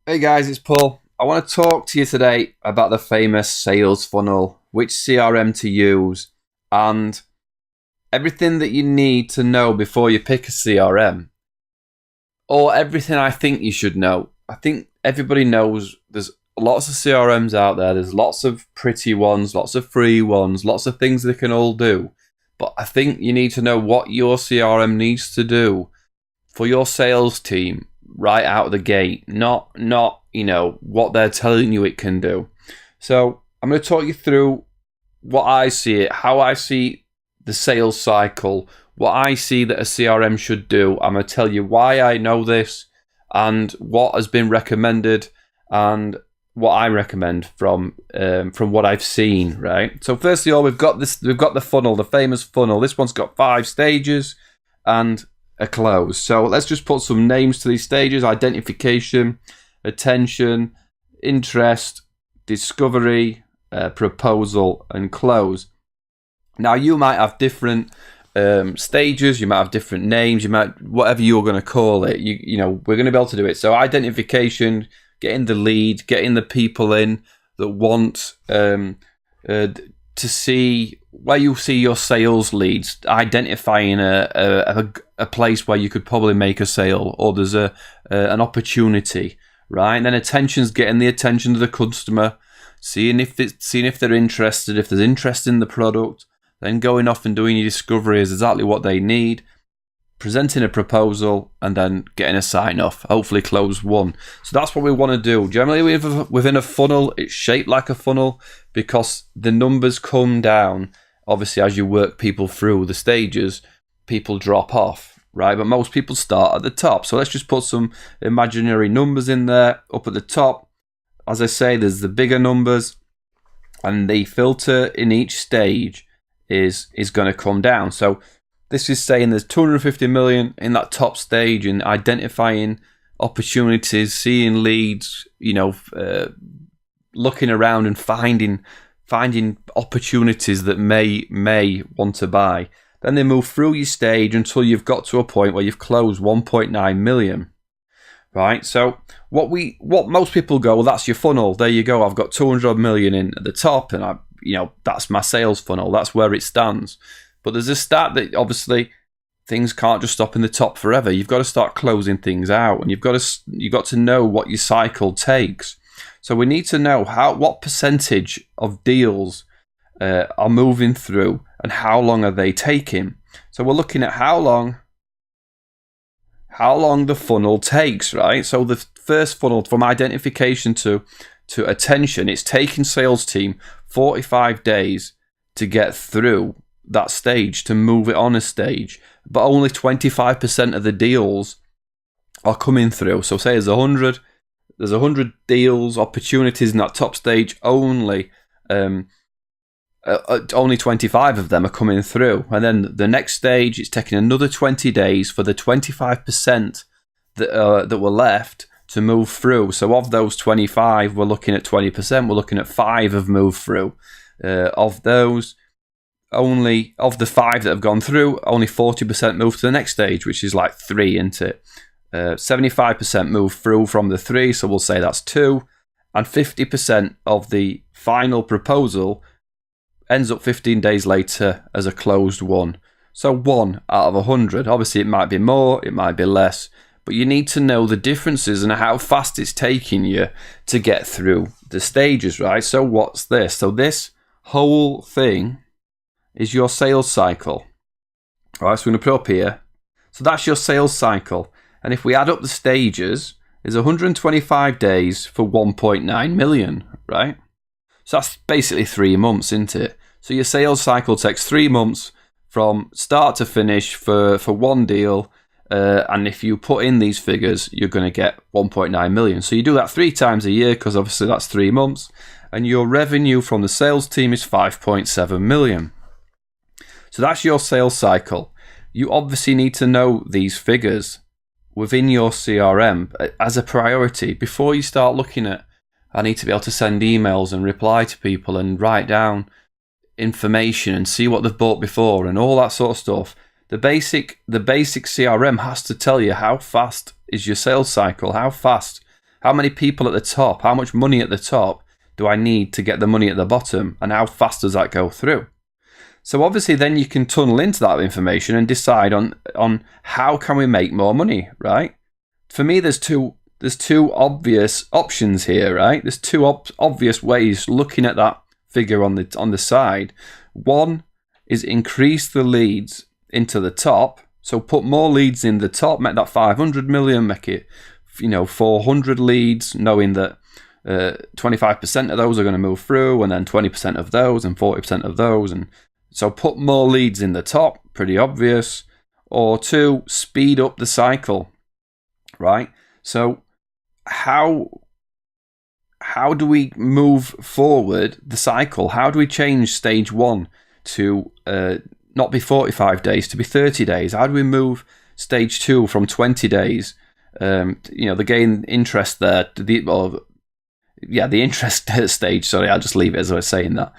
Hey guys, it's Paul. I want to talk to you today about the famous sales funnel, which CRM to use, and everything that you need to know before you pick a CRM, or everything I think you should know. I think everybody knows there's lots of CRMs out there, there's lots of pretty ones, lots of free ones, lots of things they can all do. But I think you need to know what your CRM needs to do for your sales team right out of the gate, not what they're telling you it can do. So I'm going to talk you through what I see it, how I see the sales cycle, what I see that a CRM should do. I'm going to tell you why I know this and what has been recommended and what I recommend from what I've seen. Right. So firstly, we've got the funnel, the famous funnel. This one's got 5 stages and a close. So let's just put some names to these stages: identification, attention, interest, discovery, proposal, and close. Now you might have different stages, you might have different names, you might whatever you're going to call it. We're going to be able to do it. So identification, getting the lead, getting the people in that want to see where you see your sales leads, identifying a place where you could probably make a sale, or there's an opportunity, right? And then attention's getting the attention of the customer, seeing if they're interested, if there's interest in the product, then going off and doing your discovery is exactly what they need, presenting a proposal, and then getting a sign off, hopefully close one. So that's what we want to do. Generally within a funnel, it's shaped like a funnel because the numbers come down. Obviously, as you work people through the stages, people drop off, right? But most people start at the top. So let's just put some imaginary numbers in there up at the top. As I say, there's the bigger numbers, and the filter in each stage is going to come down. So this is saying there's 250 million in that top stage in identifying opportunities, seeing leads, looking around and finding opportunities that may want to buy. Then they move through your stage until you've got to a point where you've closed 1.9 million. Right? So what most people go, well, that's your funnel. There you go. I've got 200 million in at the top, and that's my sales funnel. That's where it stands. But there's a stat that obviously things can't just stop in the top forever. You've got to start closing things out, and you've got to know what your cycle takes. So we need to know what percentage of deals are moving through and how long are they taking. So we're looking at how long the funnel takes, right? So the first funnel from identification to attention, it's taking sales team 45 days to get through that stage, to move it on a stage, but only 25% of the deals are coming through. So say there's 100 deals, opportunities in that top stage, only 25 of them are coming through. And then the next stage, it's taking another 20 days for the 25% that were left to move through. So of those 25, we're looking at 20%. We're looking at 5 have moved through. Of those, only of the 5 that have gone through, only 40% move to the next stage, which is like 3, isn't it? 75% move through from the 3, so we'll say that's 2, and 50% of the final proposal ends up 15 days later as a closed one. So 1 out of 100. Obviously, it might be more, it might be less, but you need to know the differences and how fast it's taking you to get through the stages, right? So what's this? So this whole thing is your sales cycle. All right, so we're going to put up here. So that's your sales cycle. And if we add up the stages, there's 125 days for 1.9 million, right? So that's basically 3 months, isn't it? So your sales cycle takes 3 months from start to finish for one deal. And if you put in these figures, you're going to get 1.9 million. So you do that 3 times a year, because obviously that's 3 months. And your revenue from the sales team is 5.7 million. So that's your sales cycle. You obviously need to know these figures within your CRM as a priority before you start looking at, I need to be able to send emails and reply to people and write down information and see what they've bought before and all that sort of stuff. The basic CRM has to tell you how fast is your sales cycle, how fast How many people at the top? How much money at the top do I need to get the money at the bottom? And how fast does that go through? So obviously then you can tunnel into that information and decide on how can we make more money, right? For me, there's two obvious options here, right? There's two obvious ways looking at that figure on the side. One is increase the leads into the top. So put more leads in the top, make that 500 million, make it 400 leads, knowing that 25% of those are going to move through, and then 20% of those, and 40% of those, and so put more leads in the top, pretty obvious. Or two, speed up the cycle, right? So how do we move forward the cycle? How do we change stage 1 to not be 45 days to be 30 days? How do we move stage 2 from 20 days? The gain interest there, the interest stage. Sorry, I'll just leave it as I was saying that.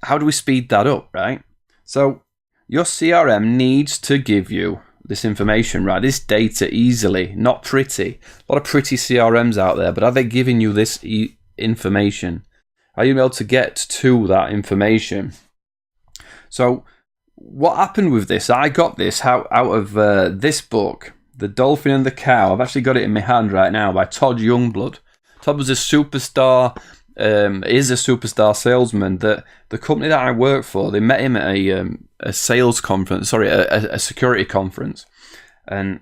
How do we speed that up, right? So your CRM needs to give you this information, right? This data easily, not pretty. A lot of pretty CRMs out there, but are they giving you this information? Are you able to get to that information? So what happened with this? I got this out of this book, The Dolphin and the Cow. I've actually got it in my hand right now by Todd Youngblood. Todd was a superstar. Is a superstar salesman. That the company that I work for, they met him at a sales conference, a security conference, and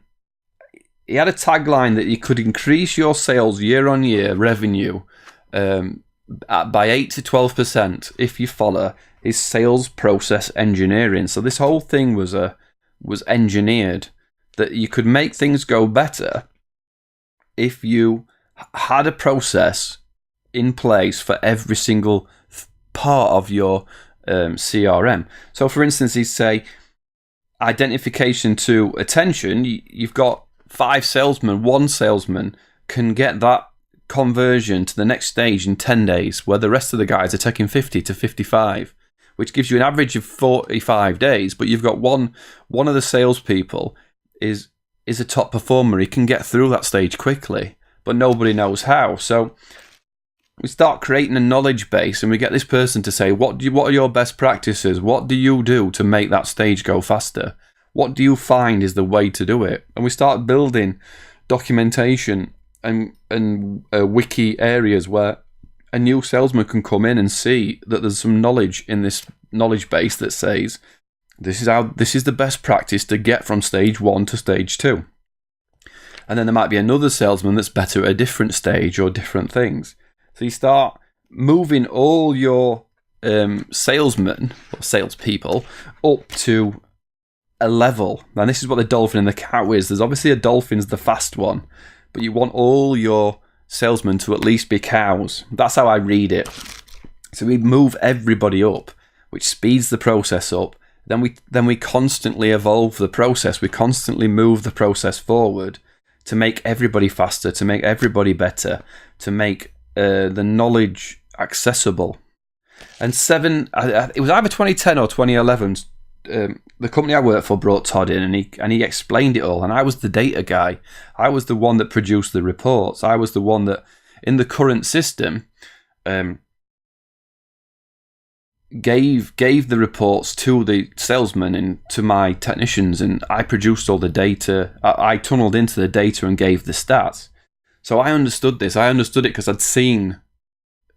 he had a tagline that you could increase your sales year on year revenue by 8 to 12% if you follow his sales process engineering. So this whole thing was engineered that you could make things go better if you had a process in place for every single part of your CRM. So for instance, he'd say identification to attention. You've got 5 salesmen, 1 salesman can get that conversion to the next stage in 10 days, where the rest of the guys are taking 50 to 55, which gives you an average of 45 days. But you've got one of the salespeople is a top performer. He can get through that stage quickly, but nobody knows how. So we start creating a knowledge base, and we get this person to say, what are your best practices? What do you do to make that stage go faster? What do you find is the way to do it? And we start building documentation and wiki areas where a new salesman can come in and see that there's some knowledge in this knowledge base that says, this is the best practice to get from stage 1 to stage 2. And then there might be another salesman that's better at a different stage or different things. So you start moving all your salesmen or salespeople up to a level. And this is what the dolphin and the cow is. There's obviously a dolphin's the fast one, but you want all your salesmen to at least be cows. That's how I read it. So we move everybody up, which speeds the process up. Then we constantly evolve the process. We constantly move the process forward to make everybody faster, to make everybody better, to make the knowledge accessible. And it was either 2010 or 2011. The company I worked for brought Todd in, and he explained it all. And I was the data guy. I was the one that produced the reports. I was the one that, in the current system, gave the reports to the salesmen and to my technicians, and I produced all the data. I tunneled into the data and gave the stats. So I understood this. I understood it because I'd seen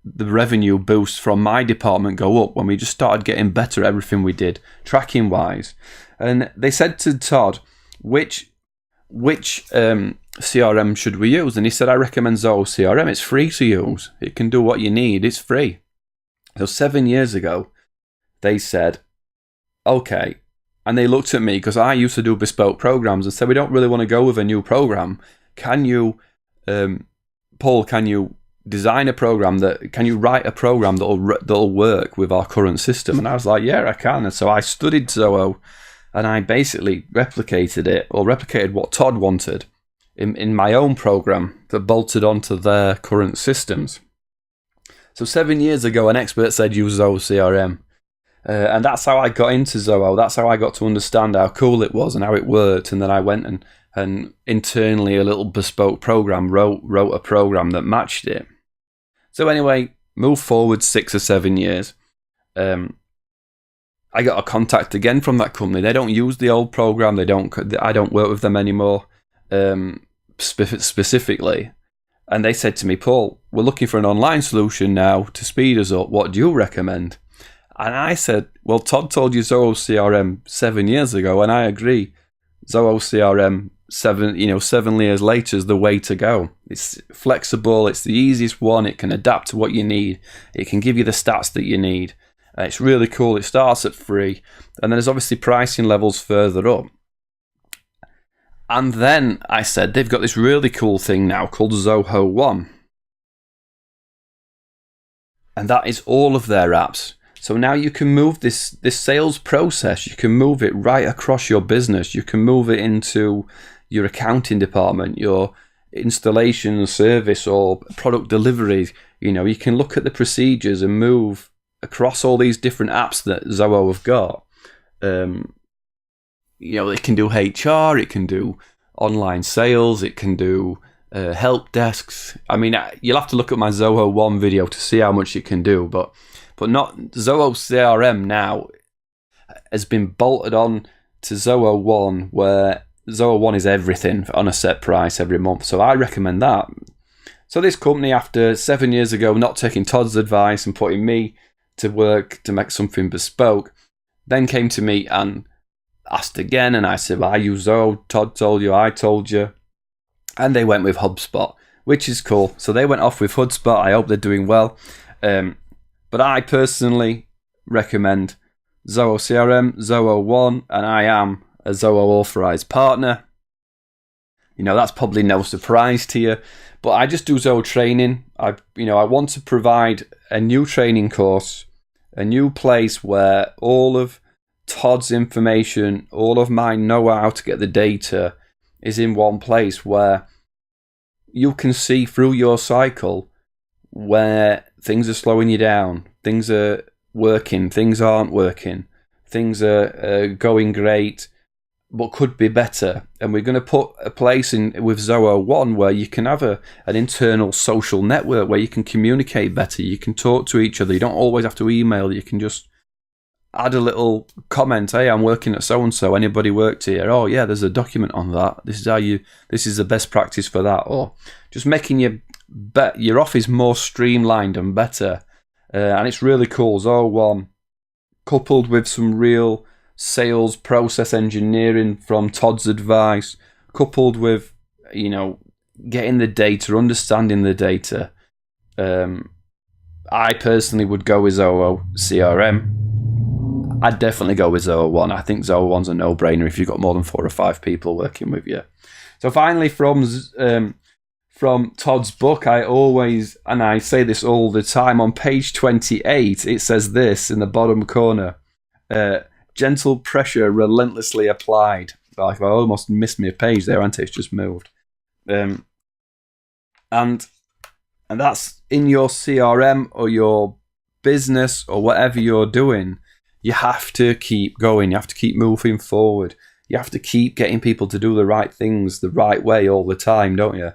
the revenue boost from my department go up when we just started getting better at everything we did, tracking wise. And they said to Todd, which CRM should we use? And he said, I recommend Zoho CRM. It's free to use. It can do what you need. It's free. So 7 years ago, they said, okay. And they looked at me because I used to do bespoke programs and said, we don't really want to go with a new program. Can you, Paul, can you design a program can you write a program that'll work with our current system? And I was like, yeah, I can. And so I studied Zoho and I basically replicated what Todd wanted in my own program that bolted onto their current systems. So 7 years ago, an expert said use Zoho CRM. And that's how I got into Zoho. That's how I got to understand how cool it was and how it worked. And then I went and and internally a little bespoke program wrote a program that matched it. So anyway, move forward 6 or 7 years. I got a contact again from that company. They don't use the old program. I don't work with them anymore, specifically. And they said to me, Paul, we're looking for an online solution now to speed us up. What do you recommend? And I said, well, Todd told you Zoho CRM 7 years ago, and I agree. Zoho CRM 7 years later is the way to go. It's flexible. It's the easiest one. It can adapt to what you need. It can give you the stats that you need. It's really cool. It starts at free, and then there's obviously pricing levels further up. And then I said, they've got this really cool thing now called Zoho One. And that is all of their apps. So now you can move this sales process, you can move it right across your business. You can move it into your accounting department, your installation service or product delivery. You can look at the procedures and move across all these different apps that Zoho have got. It can do HR, it can do online sales, it can do help desks. I mean, you'll have to look at my Zoho One video to see how much it can do, but not Zoho CRM now has been bolted on to Zoho One, where Zoho One is everything on a set price every month. So I recommend that. So this company, after 7 years ago, not taking Todd's advice and putting me to work to make something bespoke, then came to me and asked again, and I said, well, I use Zoho, Todd told you, I told you. And they went with HubSpot, which is cool. So they went off with HubSpot. I hope they're doing well. But I personally recommend Zoho CRM, Zoho One, and I am a Zoho authorized partner. That's probably no surprise to you, but I just do Zoho training. I want to provide a new training course, a new place where all of Todd's information, all of my know-how to get the data is in one place, where you can see through your cycle where things are slowing you down, things are working, things aren't working, things are going great, but could be better. And we're going to put a place in with Zoho One where you can have an internal social network where you can communicate better, you can talk to each other, you don't always have to email, you can just add a little comment, hey, I'm working at so-and-so, anybody worked here? Oh yeah, there's a document on that, this is the best practice for that. Or just making your office more streamlined and better. And it's really cool. Zoho One, coupled with some real sales process engineering from Todd's advice, coupled with, getting the data, understanding the data. I personally would go with Zoho CRM. I'd definitely go with Zoho One. I think Zoho One's a no-brainer if you've got more than 4 or 5 people working with you. So finally, from Todd's book, I say this all the time, on page 28, it says this in the bottom corner, gentle pressure relentlessly applied. Like, I almost missed me a page there, haven't I? It's just moved. And that's in your CRM or your business or whatever you're doing. You have to keep going. You have to keep moving forward. You have to keep getting people to do the right things the right way all the time, don't you?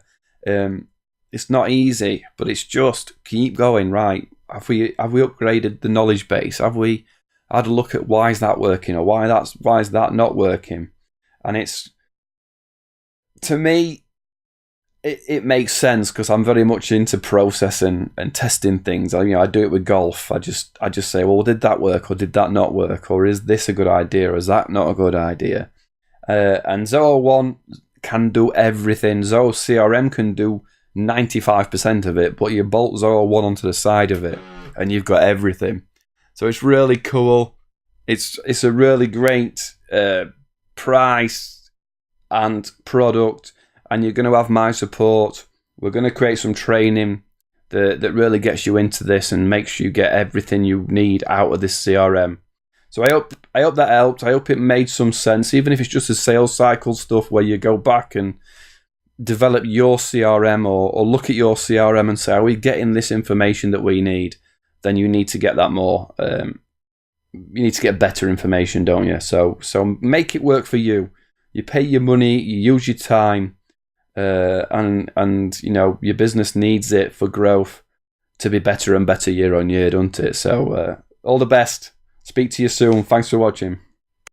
It's not easy, but it's just keep going. Right? Have we upgraded the knowledge base? Have we had a look at why is that working, or why is that not working? And it's, to me, it makes sense because I'm very much into processing and testing things. I do it with golf. I just say, well, did that work or did that not work, or is this a good idea or is that not a good idea? And Zoho One can do everything. Zoho CRM can do 95% of it, but you bolt Zoho One onto the side of it and you've got everything. So it's really cool. It's a really great price and product. And you're going to have my support. We're going to create some training that really gets you into this and makes you get everything you need out of this CRM. So I hope that helped. I hope it made some sense, even if it's just a sales cycle stuff where you go back and develop your CRM or look at your CRM and say, are we getting this information that we need? Then you need to get that more. You need to get better information, don't you? So make it work for you. You pay your money, you use your time, and you know your business needs it for growth to be better and better year on year, doesn't it? So all the best. Speak to you soon. Thanks for watching.